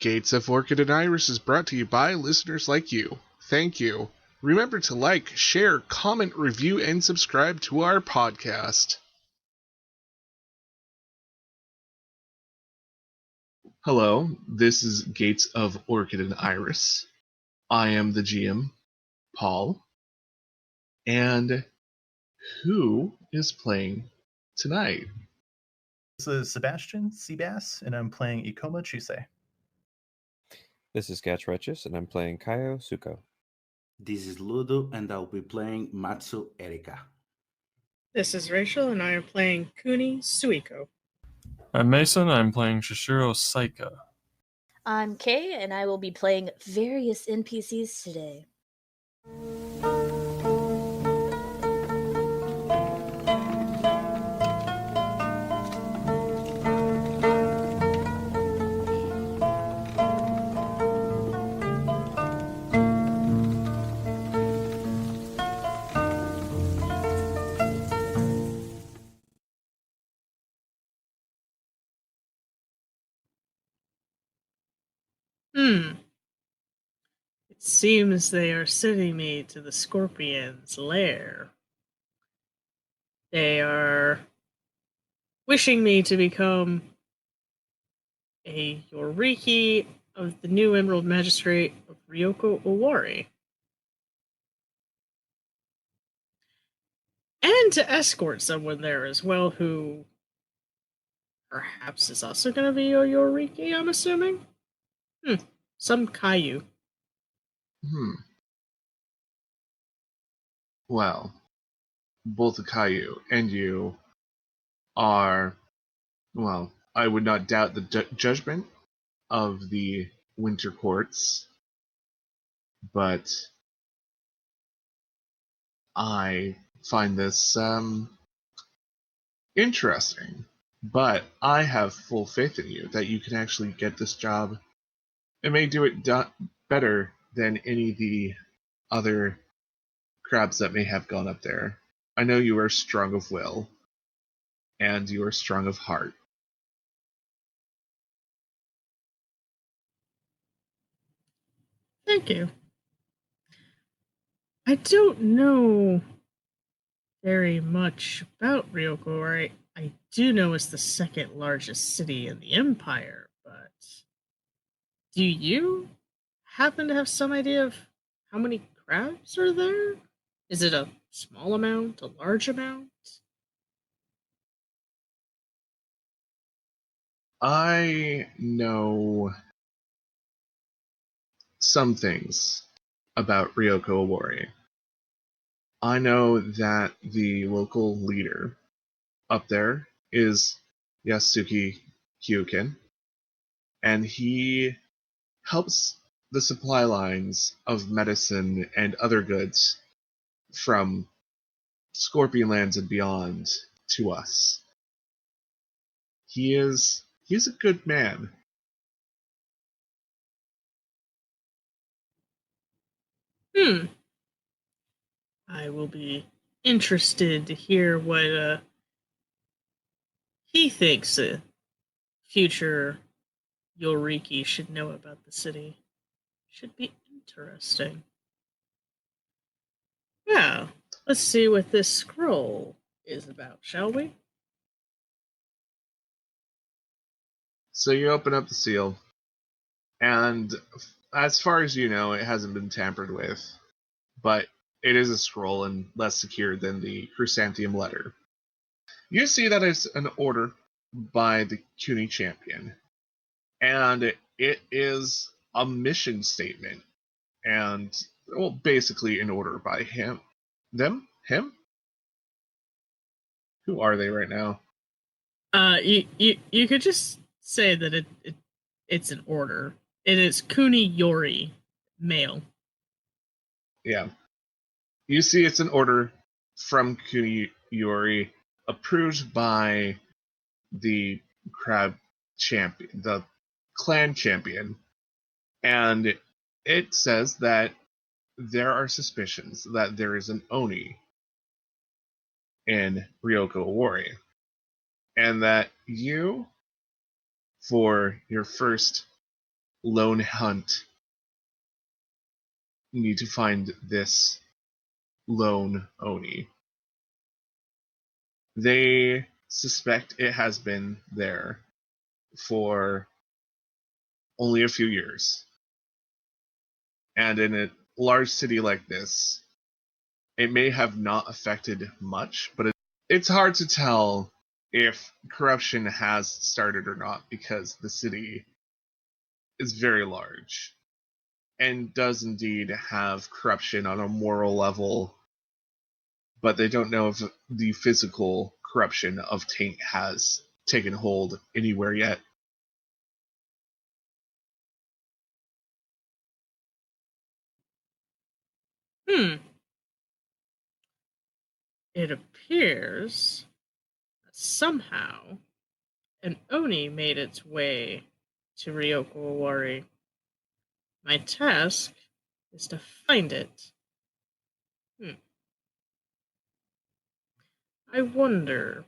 Gates of Orchid and Iris is brought to you by listeners like you. Thank you. Remember to like, share, comment, review, and subscribe to our podcast. Hello, this is Gates of Orchid and Iris. I am the GM, Paul. And who is playing tonight? This is Sebastian, Cbass, and I'm playing Ikoma Chusei. This is Gatts, and I'm playing Kaio Suko. This is Ludo, and I'll be playing Matsu Erika. This is Rachel, and I am playing Kuni Suiko. I'm Mason, I'm playing Shishiro Saika. I'm Kay, and I will be playing various NPCs today. It seems they are sending me to the Scorpion's lair. They are wishing me to become a Yoriki of the new Emerald Magistrate of Ryoko Owari. And to escort someone there as well who perhaps is also going to be a Yoriki, I'm assuming? Some Caillou. Well, both the Caillou and you are, well, I would not doubt the judgment of the Winter Courts, but I find this interesting. But I have full faith in you that you can actually get this job and may do it better than any of the other crabs that may have gone up there. I know you are strong of will, and you are strong of heart. Thank you. I don't know very much about Ryoko, right? I do know it's the second largest city in the Empire, but do you happen to have some idea of how many crabs are there? Is it a small amount, a large amount? I know some things about Ryoko Owari. I know that the local leader up there is Yasuki Hyukin, and he helps the supply lines of medicine and other goods from Scorpion Lands and beyond to us. He's a good man. I will be interested to hear what he thinks a future Yoriki should know about the city. Should be interesting. Yeah, let's see what this scroll is about, shall we? So you open up the seal, and as far as you know, it hasn't been tampered with, but it is a scroll and less secure than the Chrysanthemum letter. You see that it's an order by the CUNY champion, and it is a mission statement, and, well, basically an order by him. Him? Who are they right now? You could just say that it's an order. It is Kuni Yori, male. Yeah. You see it's an order from Kuni Yori, approved by the crab champion, the clan champion, and it says that there are suspicions that there is an Oni in Ryoko Owari, and that you, for your first lone hunt need to find this lone Oni. They suspect it has been there for only a few years. And in a large city like this, it may have not affected much, but it's hard to tell if corruption has started or not because the city is very large and does indeed have corruption on a moral level, but they don't know if the physical corruption of Taint has taken hold anywhere yet. It appears that somehow an Oni made its way to Ryoko Owari. My task is to find it. I wonder,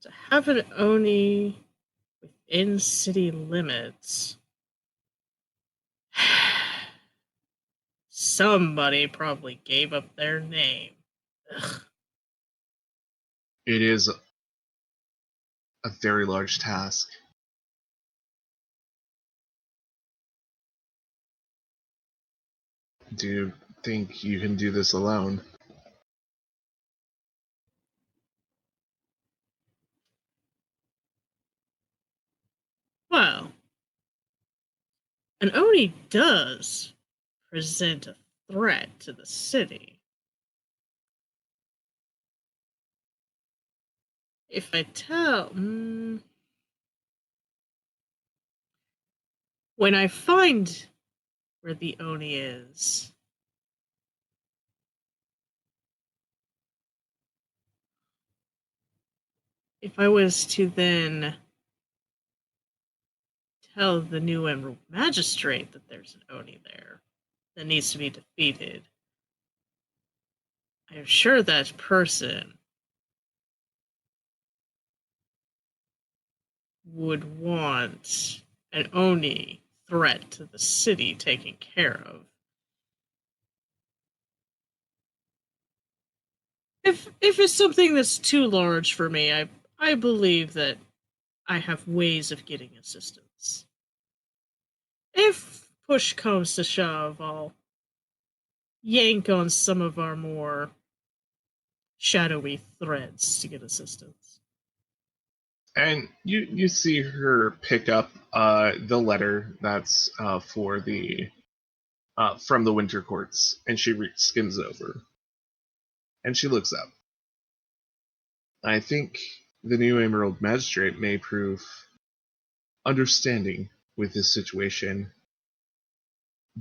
to have an Oni within city limits, somebody probably gave up their name. Ugh. It is a very large task. Do you think you can do this alone? Well, an Oni does present a threat to the city. If I tell... when I find where the Oni is, if I was to then tell the new Emerald Magistrate that there's an Oni there that needs to be defeated, I'm sure that person would want an Oni threat to the city taken care of. If it's something that's too large for me, I believe that I have ways of getting assistance. If push comes to shove, I'll yank on some of our more shadowy threads to get assistance. And you see her pick up the letter that's for the from the Winter Courts, and she skims over, and she looks up. I think the new Emerald Magistrate may prove understanding with this situation.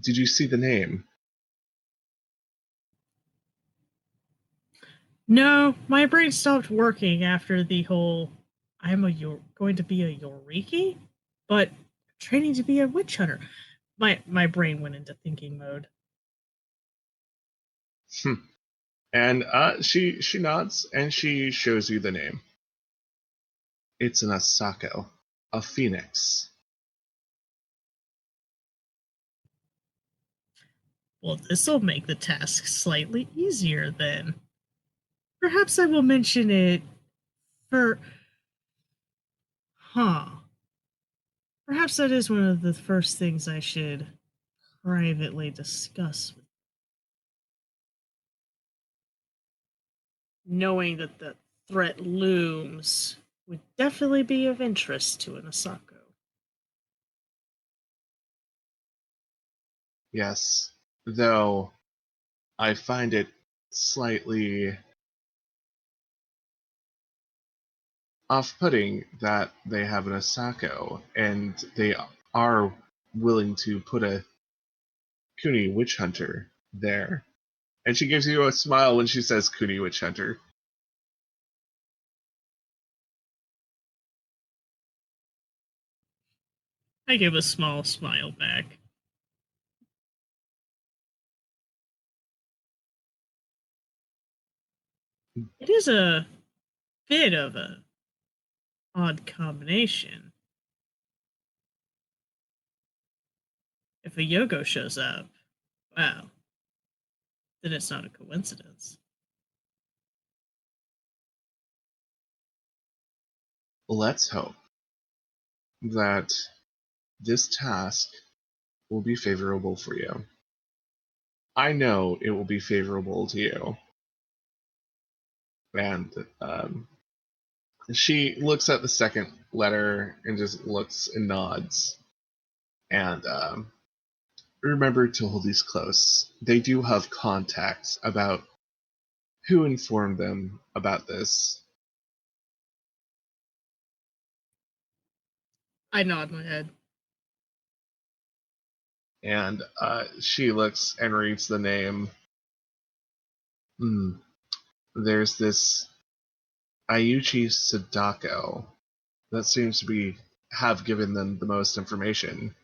Did you see the name? No, my brain stopped working after the whole going to be a Yoriki, but training to be a witch hunter. My brain went into thinking mode. And she nods and she shows you the name. It's an Asako, a phoenix. Well, this'll make the task slightly easier then. Perhaps I will mention it for... Perhaps that is one of the first things I should privately discuss with, knowing that the threat looms would definitely be of interest to an Asako. Yes, though I find it slightly off-putting that they have an Asako and they are willing to put a Kuni witch hunter there. And she gives you a smile when she says Kuni witch hunter. I give a small smile back. It is a bit of a odd combination. If a Yoko shows up, wow, then it's not a coincidence. Let's hope that this task will be favorable for you. I know it will be favorable to you. And she looks at the second letter and just looks and nods. And remember to hold these close. They do have contacts about who informed them about this. I nod my head. And she looks and reads the name. There's this Ayuchi Sadako that seems to have given them the most information.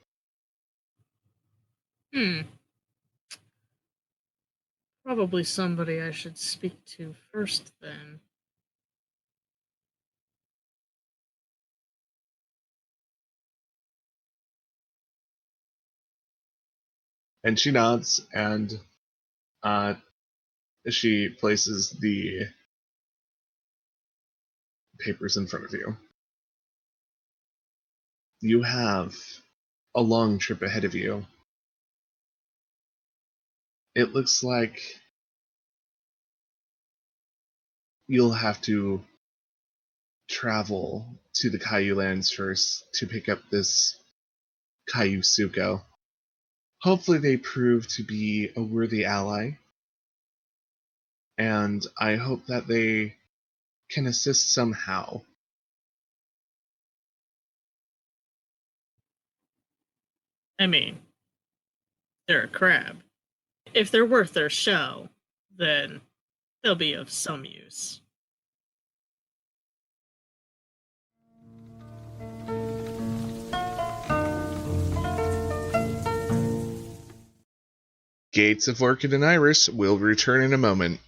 Probably somebody I should speak to first, then. And she nods, and she places the papers in front of you. You have a long trip ahead of you. It looks like you'll have to travel to the Kaiyu lands first to pick up this Kaiyu Suko. Hopefully they prove to be a worthy ally, and I hope that they can assist somehow. I mean, they're a crab. If they're worth their shell, then they'll be of some use. Gates of Orchid and Iris will return in a moment.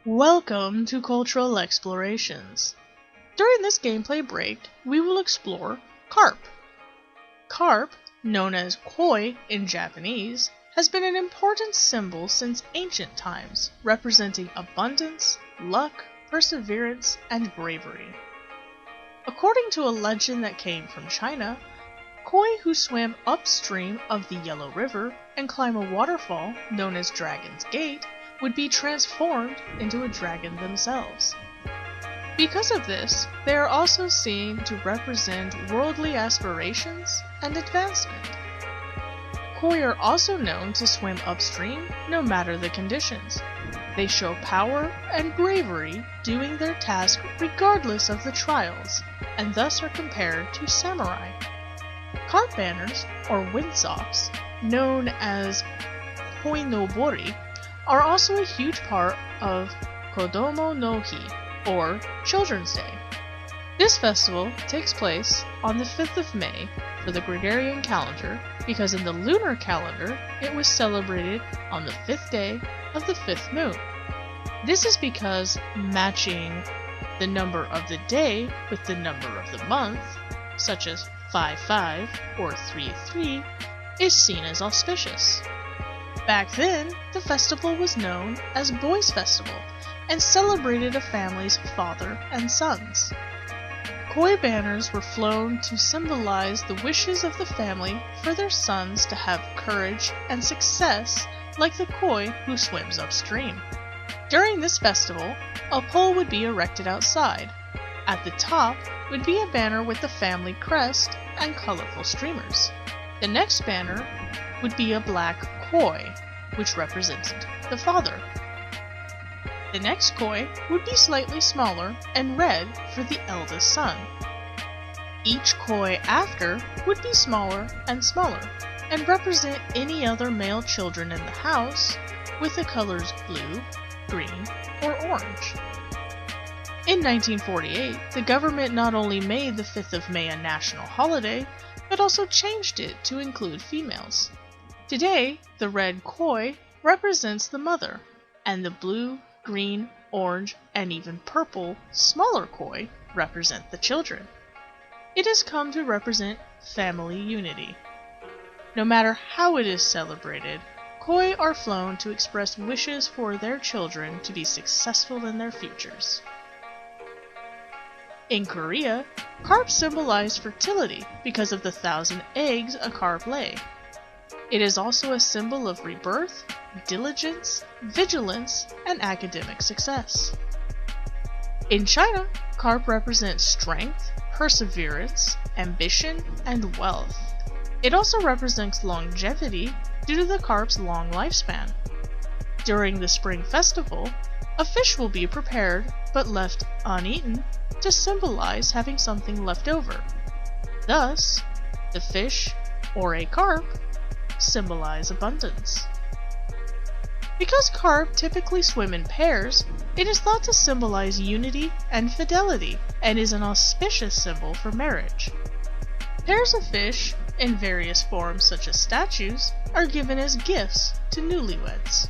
Welcome to Cultural Explorations. During this gameplay break, we will explore carp. Carp, known as koi in Japanese, has been an important symbol since ancient times, representing abundance, luck, perseverance, and bravery. According to a legend that came from China, koi who swam upstream of the Yellow River and climb a waterfall known as Dragon's Gate would be transformed into a dragon themselves. Because of this, they are also seen to represent worldly aspirations and advancement. Koi are also known to swim upstream no matter the conditions. They show power and bravery doing their task regardless of the trials, and thus are compared to samurai. Carp banners, or windsocks, known as koinobori, are also a huge part of Kodomo no Hi, or Children's Day. This festival takes place on the 5th of May for the Gregorian calendar, because in the lunar calendar it was celebrated on the 5th day of the 5th moon. This is because matching the number of the day with the number of the month, such as 5-5 or 3-3, is seen as auspicious. Back then, the festival was known as Boys' Festival and celebrated a family's father and sons. Koi banners were flown to symbolize the wishes of the family for their sons to have courage and success like the koi who swims upstream. During this festival, a pole would be erected outside. At the top would be a banner with the family crest and colorful streamers. The next banner would be a black koi, which represented the father. The next koi would be slightly smaller and red for the eldest son. Each koi after would be smaller and smaller, and represent any other male children in the house with the colors blue, green, or orange. In 1948, the government not only made the 5th of May a national holiday, but also changed it to include females. Today, the red koi represents the mother, and the blue, green, orange, and even purple, smaller koi represent the children. It has come to represent family unity. No matter how it is celebrated, koi are flown to express wishes for their children to be successful in their futures. In Korea, carp symbolize fertility because of the 1,000 eggs a carp lay. It is also a symbol of rebirth, diligence, vigilance, and academic success. In China, carp represents strength, perseverance, ambition, and wealth. It also represents longevity due to the carp's long lifespan. During the Spring Festival, a fish will be prepared but left uneaten to symbolize having something left over. Thus, the fish, or a carp, symbolize abundance. Because carp typically swim in pairs, it is thought to symbolize unity and fidelity, and is an auspicious symbol for marriage. Pairs of fish, in various forms such as statues, are given as gifts to newlyweds.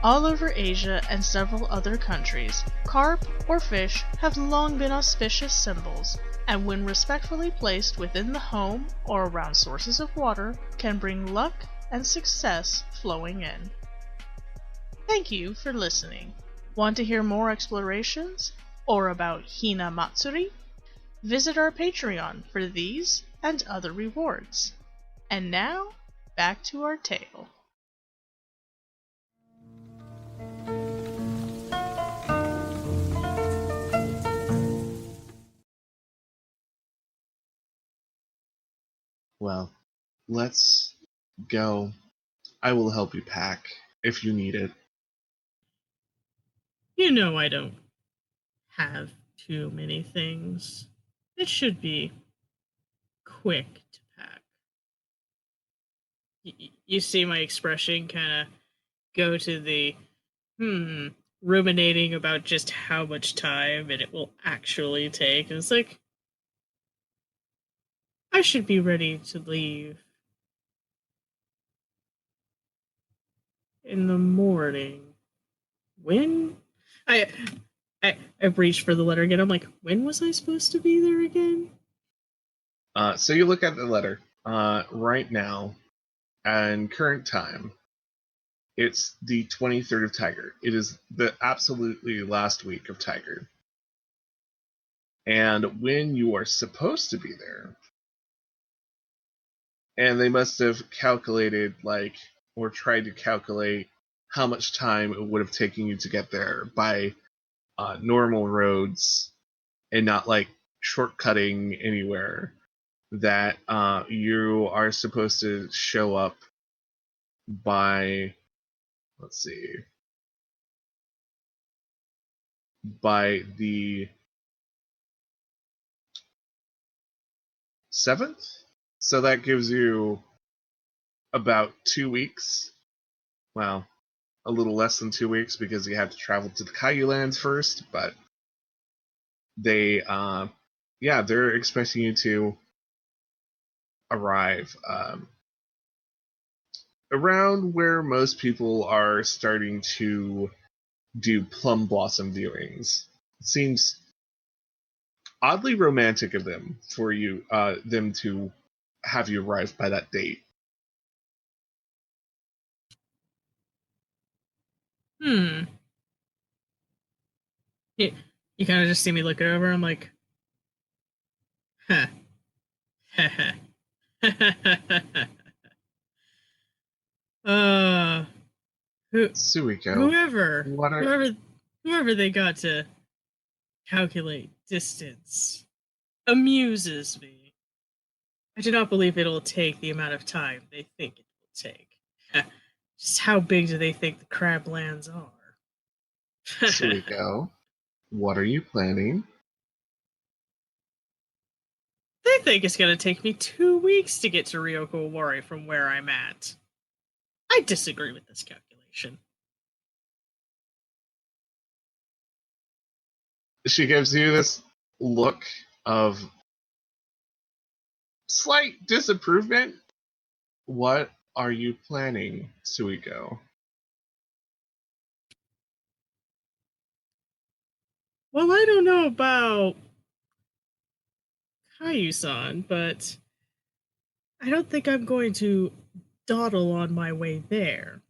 All over Asia and several other countries, carp or fish have long been auspicious symbols, and when respectfully placed within the home or around sources of water, can bring luck and success flowing in. Thank you for listening. Want to hear more explorations or about Hina Matsuri? Visit our Patreon for these and other rewards. And now, back to our tale. Well, let's go. I will help you pack if you need it. You know I don't have too many things. It should be quick to pack. You see my expression kind of go to the ruminating about just how much time and it will actually take. And it's like, I should be ready to leave in the morning. When? I reached for the letter again. I'm like, when was I supposed to be there again? So you look at the letter right now, and current time. It's the 23rd of Tiger. It is the absolutely last week of Tiger. And when you are supposed to be there, and they must have calculated, or tried to calculate how much time it would have taken you to get there by normal roads and not shortcutting anywhere, that you are supposed to show up by, by the 7th? So that gives you about 2 weeks. Well, a little less than 2 weeks because you have to travel to the Caillou Lands first, but they're expecting you to arrive around where most people are starting to do plum blossom viewings. It seems oddly romantic of them for you, them to have you arrive by that date. You kind of just see me look over. I'm like, huh. Suiko, whoever they got to calculate distance amuses me. I do not believe it'll take the amount of time they think it will take. Just how big do they think the crablands are? Suiko, what are you planning? They think it's going to take me 2 weeks to get to Ryoko Owari from where I'm at. I disagree with this calculation. She gives you this look of slight disapproval. What are you planning, Suiko? Well, I don't know about Caillou-san, but I don't think I'm going to dawdle on my way there.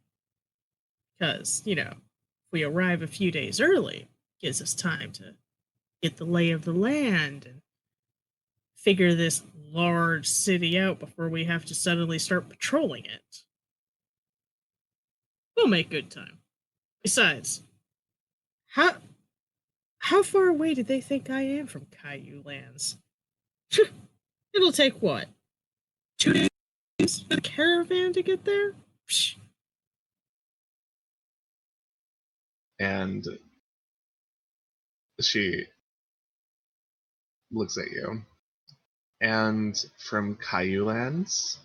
Because, if we arrive a few days early, it gives us time to get the lay of the land and figure this large city out before we have to suddenly start patrolling it. We'll make good time. Besides, how far away do they think I am from Caillou lands? It'll take what? 2 days for the caravan to get there? Psh. And she looks at you. And from Caillou lands?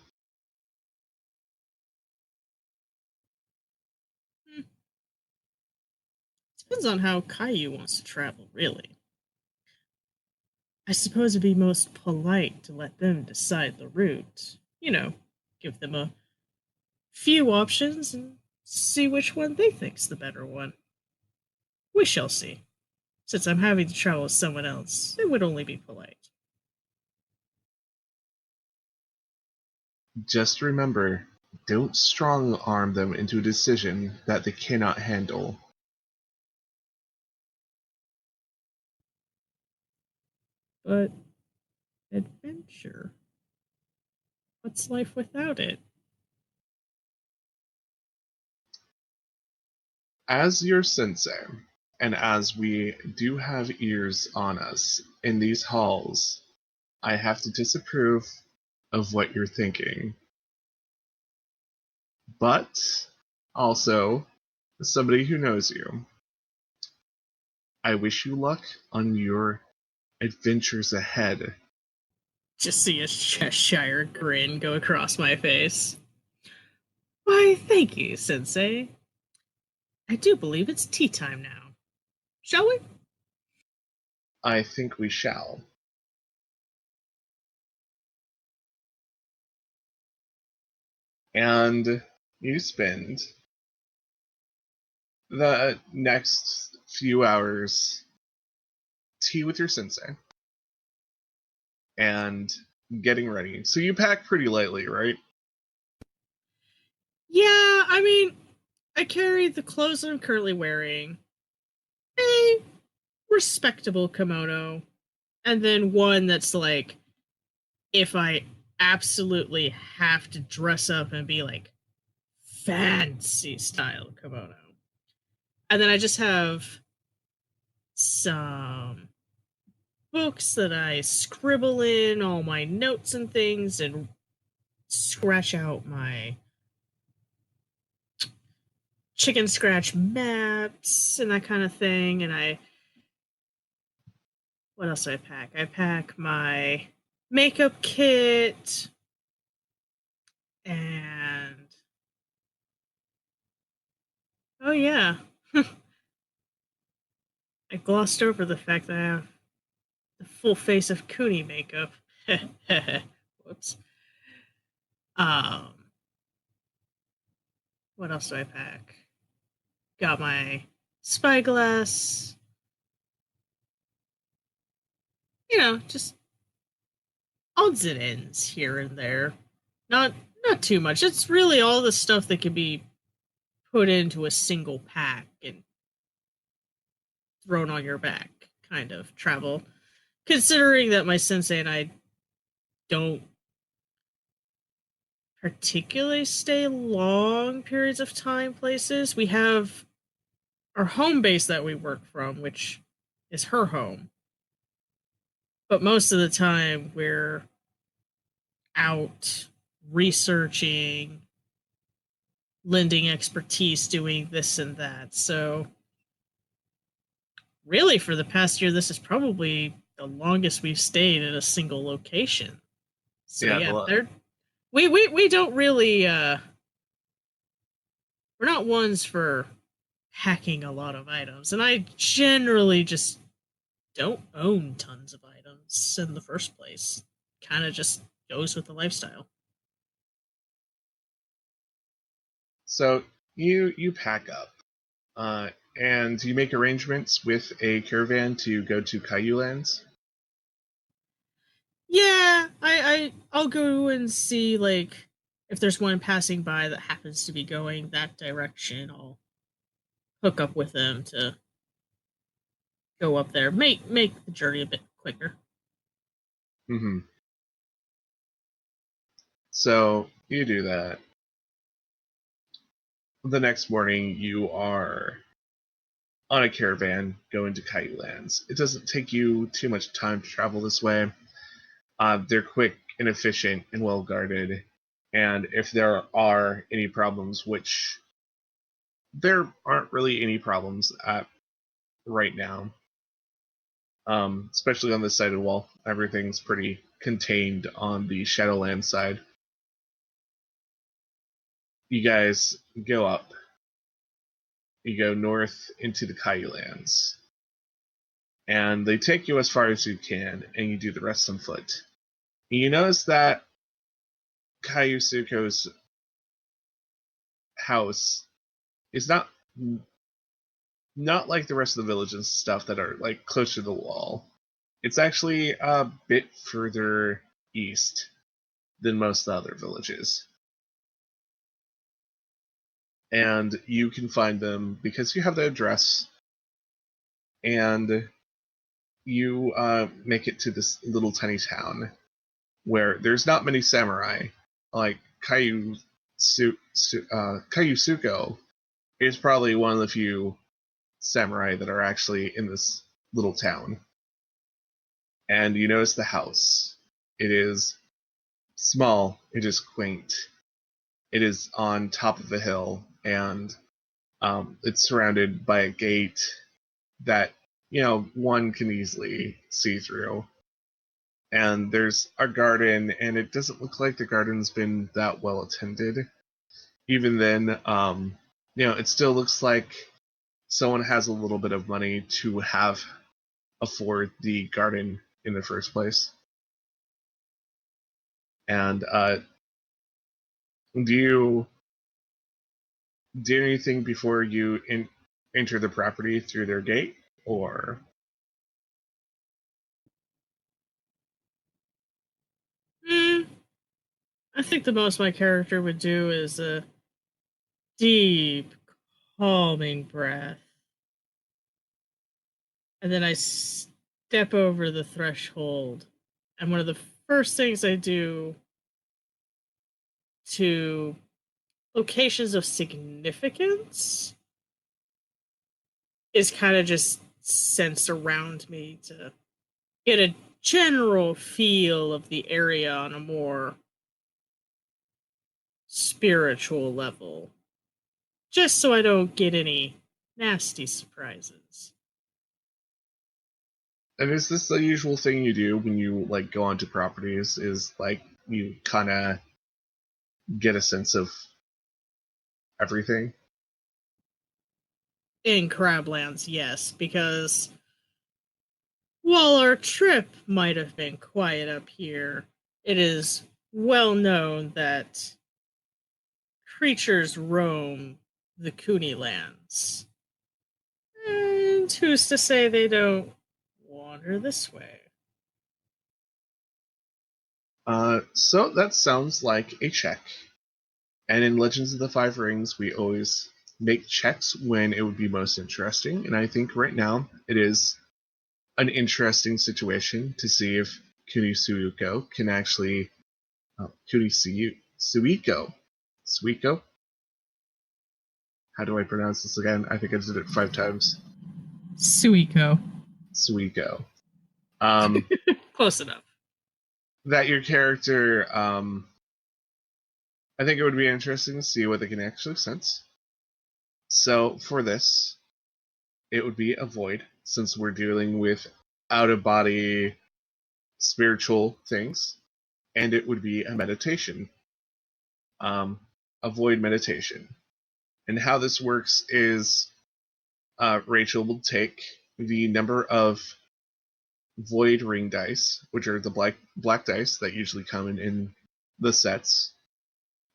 Depends on how Caillou wants to travel, really. I suppose it'd be most polite to let them decide the route. Give them a few options and see which one they think's the better one. We shall see. Since I'm having to travel with someone else, it would only be polite. Just remember, don't strong-arm them into a decision that they cannot handle. But adventure? What's life without it? As your sensei, and as we do have ears on us in these halls, I have to disapprove of what you're thinking. But also, as somebody who knows you, I wish you luck on your adventures ahead. Just see a Cheshire grin go across my face. Why, thank you, Sensei. I do believe it's tea time now. Shall we? I think we shall. And you spend the next few hours tea with your sensei and getting ready. So you pack pretty lightly, right? Yeah, I mean, I carry the clothes I'm currently wearing, a respectable kimono, and then one that's like, if I absolutely have to dress up and be like fancy style kimono. And then I just have some books that I scribble in all my notes and things and scratch out my chicken scratch maps and that kind of thing. And what else do I pack? I pack my makeup kit and oh yeah. I glossed over the fact that I have the full face of Cooney makeup. Whoops. What else do I pack? Got my spyglass. Just odds and ends here and there. Not too much. It's really all the stuff that can be put into a single pack and thrown on your back kind of travel. Considering that my sensei and I don't particularly stay long periods of time places. We have our home base that we work from, which is her home. But most of the time we're out researching, lending expertise, doing this and that. So really for the past year, this is probably the longest we've stayed in a single location. So yeah, we don't really we're not ones for packing a lot of items, and I generally just don't own tons of items in the first place. Kind of just goes with the lifestyle. So you pack up, and you make arrangements with a caravan to go to Caillou lands. Yeah, I I'll go and see, like, if there's one passing by that happens to be going that direction. I'll hook up with them to go up there. Make the journey a bit quicker. Mm-hmm. So you do that. The next morning, you are on a caravan going to Caillou Lands. It doesn't take you too much time to travel this way. They're quick and efficient and well guarded. And if there are any problems, which there aren't really any problems at right now, especially on this side of the wall, everything's pretty contained on the Shadowlands side. You guys go up. You go north into the Caillou Lands. And they take you as far as you can, and you do the rest on foot. And you notice that Caillou Suko's house is not like the rest of the villages and stuff that are like close to the wall. It's actually a bit further east than most of the other villages. And you can find them because you have the address, and you make it to this little tiny town where there's not many samurai. Like Caillou Suko is probably one of the few samurai that are actually in this little town. And you notice the house. It is small. It is quaint. It is on top of a hill, and it's surrounded by a gate that, one can easily see through. And there's a garden, and it doesn't look like the garden's been that well attended. Even then, it still looks like someone has a little bit of money to afford the garden in the first place. And do you do anything before you enter the property through their gate, or? I think the most my character would do is a deep, calming breath. And then I step over the threshold. And one of the first things I do to locations of significance is kind of just sense around me to get a general feel of the area on a more spiritual level, just so I don't get any nasty surprises. And is this the usual thing you do when you go onto properties? Is you kind of get a sense of everything? In Crablands, yes, because while our trip might have been quiet up here, it is well known that creatures roam the Cooney lands. And who's to say they don't wander this way? So that sounds like a check. And in Legends of the Five Rings, we always make checks when it would be most interesting. And I think right now it is an interesting situation to see if Kunisuiko can actually... Kunisuiko? Suiko? How do I pronounce this again? I think I did it 5 times. Suiko. Suiko. Close enough. That your character, I think it would be interesting to see what they can actually sense. So for this, it would be a void, since we're dealing with out-of-body spiritual things, and it would be a meditation. A void meditation. And how this works is Rachel will take the number of void ring dice, which are the black dice that usually come in the sets,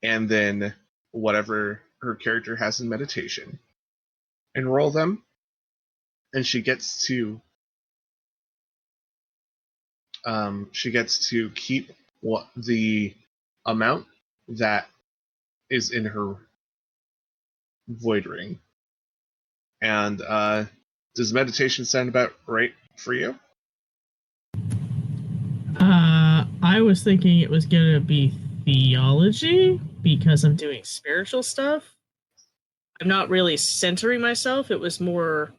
and then whatever her character has in meditation, and roll them, and she gets to keep what the amount that is in her void ring. And does meditation sound about right for you? I was thinking it was gonna be theology because I'm doing spiritual stuff. I'm not really centering myself. It was more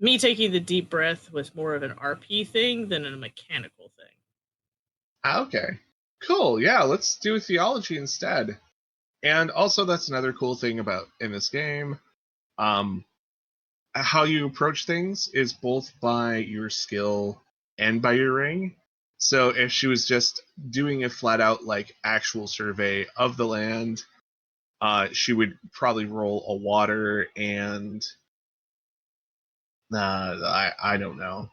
me taking the deep breath was more of an RP thing than a mechanical thing. Okay. Cool. Yeah, let's do theology instead. And also, that's another cool thing about in this game. How you approach things is both by your skill and by your ring. So if she was just doing a flat out like actual survey of the land, she would probably roll a water and I don't know.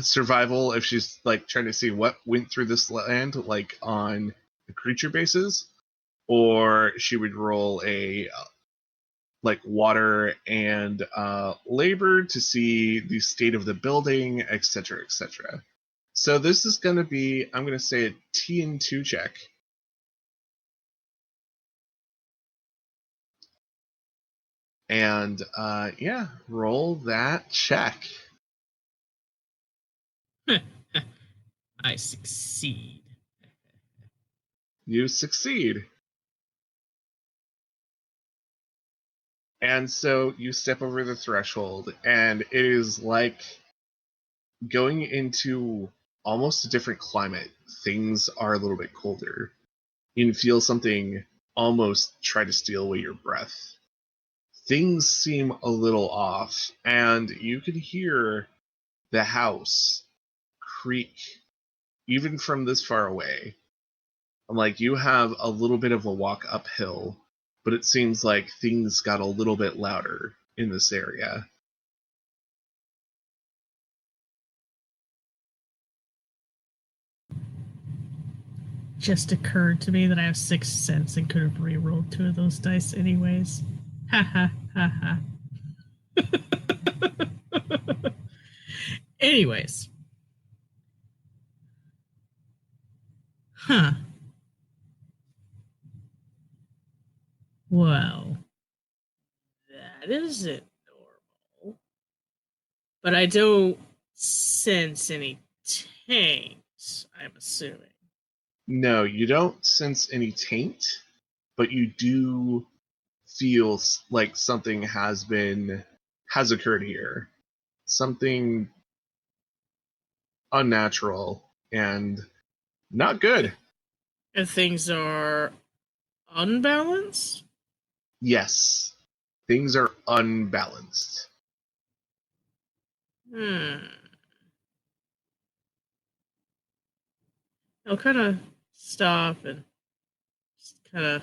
Survival if she's like trying to see what went through this land like on a creature basis, or she would roll a like water and labor to see the state of the building, etc., etc. So this is going to be, I'm going to say a TN2 check. And yeah, roll that check. I succeed. You succeed. And so you step over the threshold, and it is like going into almost a different climate. Things are a little bit colder. You can feel something almost try to steal away your breath. Things seem a little off, and you can hear the house creak even from this far away. Like, you have a little bit of a walk uphill, but it seems like things got a little bit louder in this area. Just occurred to me that I have 6th sense and could have re-rolled 2 of those dice anyways. Ha ha ha ha. Anyways. Huh. Well, that isn't normal. But I don't sense any taint, I'm assuming. No, you don't sense any taint, but you do feel like something has occurred here. Something unnatural and not good. And things are unbalanced? Yes, things are unbalanced. I'll kind of stop and just kind of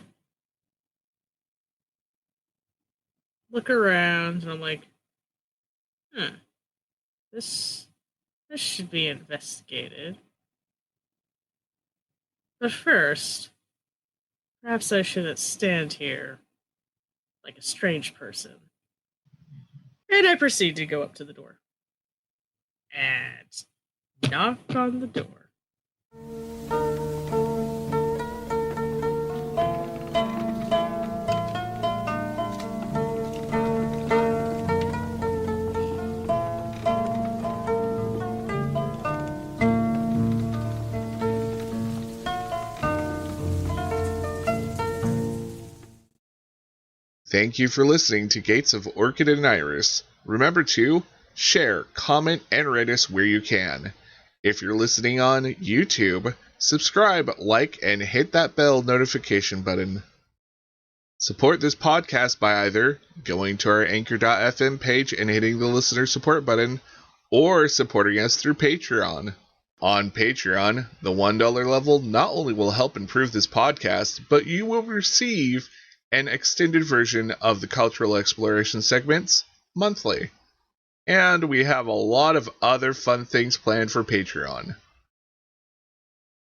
look around, and I'm like, this should be investigated. But first, perhaps I shouldn't stand here like a strange person. And I proceed to go up to the door and knock on the door. Thank you for listening to Gates of Orchid and Iris. Remember to share, comment, and rate us where you can. If you're listening on YouTube, subscribe, like, and hit that bell notification button. Support this podcast by either going to our Anchor.fm page and hitting the listener support button, or supporting us through Patreon. On Patreon, the $1 level not only will help improve this podcast, but you will receive an extended version of the cultural exploration segments monthly. And we have a lot of other fun things planned for Patreon.